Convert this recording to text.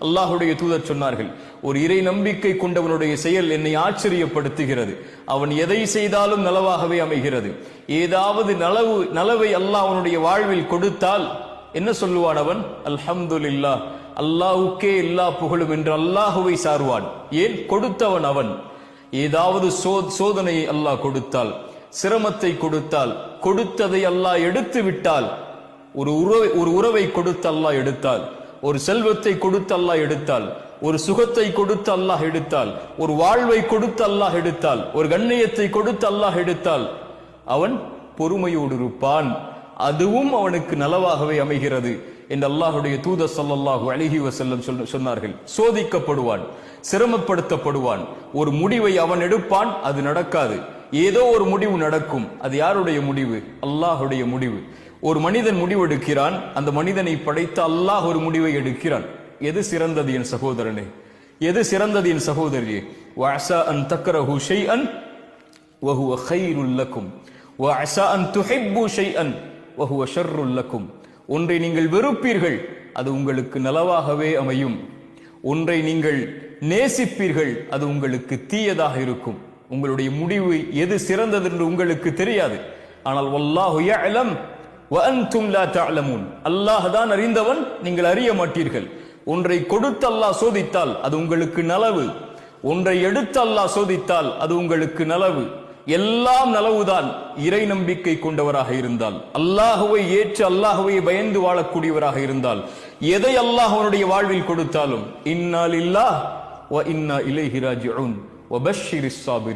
அல்லாஹுடைய தூதர் சொன்னார்கள், ஒரு இறை நம்பிக்கை கொண்டவனுடைய செயல் என்னை ஆச்சரியப்படுத்துகிறது. அவன் எதை செய்தாலும் நலவாகவே அமைகிறது. ஏதாவது நலவை அல்லாஹ் அவனுடைய வாழ்வில் கொடுத்தால் என்ன சொல்லுவான் அவன்? அல்ஹம்துலில்லாஹ், அல்லாஹுக்கே எல்லா புகழும் என்று அல்லாஹுவை சார்வான். ஏன்? கொடுத்தவன் அவன். ஏதாவது சோதனையை அல்லாஹ் கொடுத்தால், சிரமத்தை கொடுத்தால், கொடுத்ததை அல்லாஹ் எடுத்து விட்டால், ஒரு உறவை கொடுத்து அல்லாஹ் எடுத்தால், ஒரு செல்வத்தை கொடுத்து அல்லாஹ் எடுத்தால், ஒரு சுகத்தை கொடுத்து அல்லாஹ் எடுத்தால், ஒரு வாழ்வை கொடுத்து அல்லாஹ் எடுத்தால், ஒரு கண்ணியத்தை கொடுத்து அல்லாஹ் எடுத்தால், அவன் பொறுமையோடு இருப்பான். அதுவும் அவனுக்கு நலவாகவே அமைகிறது என்று அல்லாஹுடைய தூதர் ஸல்லல்லாஹு அலைஹி வஸல்லம் சொன்னார்கள். சோதிக்கப்படுவான், சிரமப்படுத்தப்படுவான், ஒரு முடிவை அவன் எடுப்பான், அது நடக்காது. ஏதோ ஒரு முடிவு நடக்கும். அது யாருடைய முடிவு? அல்லாஹுடைய முடிவு. ஒரு மனிதன் முடிவெடுக்கிறான், அந்த மனிதனை படைத்த அல்லாஹ் ஒரு முடிவை எடுக்கிறான். எது சிறந்தது என் சகோதரனே? எது சிறந்தது என் சகோதரியே? வஅஸா அன் தக்ரஹு ஷைஅன் வஹுவ கைருல் லக்கும் வஅஸா அன் துஹிப்பு ஷைஅன் வஹுவ ஷர்ருல் லக்கும். ஒன்றை நீங்கள் வெறுப்பீர்கள், அது உங்களுக்கு நலவாகவே அமையும். ஒன்றை நீங்கள் நேசிப்பீர்கள், அது உங்களுக்கு தீயதாக இருக்கும். உங்களுடைய முடிவு எது சிறந்தது என்று உங்களுக்கு தெரியாது. ஆனால் வல்லாஹு யஅலம் வ அன்தும் லா தஅலமூன். அல்லாஹ் தான் அறிந்தவன், நீங்கள் அறிய மாட்டீர்கள். ஒன்றை கொடுத்து அல்லாஹ் சோதித்தால் அது உங்களுக்கு நலவு. ஒன்றை எடுத்து அல்லாஹ் சோதித்தால் அது உங்களுக்கு நலவு. எல்லாம் நலவுதான் இறை நம்பிக்கை கொண்டவராக இருந்தால், அல்லாஹுவை ஏற்று அல்லாஹுவை பயந்து வாழக்கூடியவராக இருந்தால். எதை அல்லாஹ் அவனுடைய வாழ்வில் கொடுத்தாலும் இன்னா லில்லாஹ் வ இன்னா இலைஹி ராஜிஊன் வ பஷ்ஷிரிஸ் சாபிரீன்.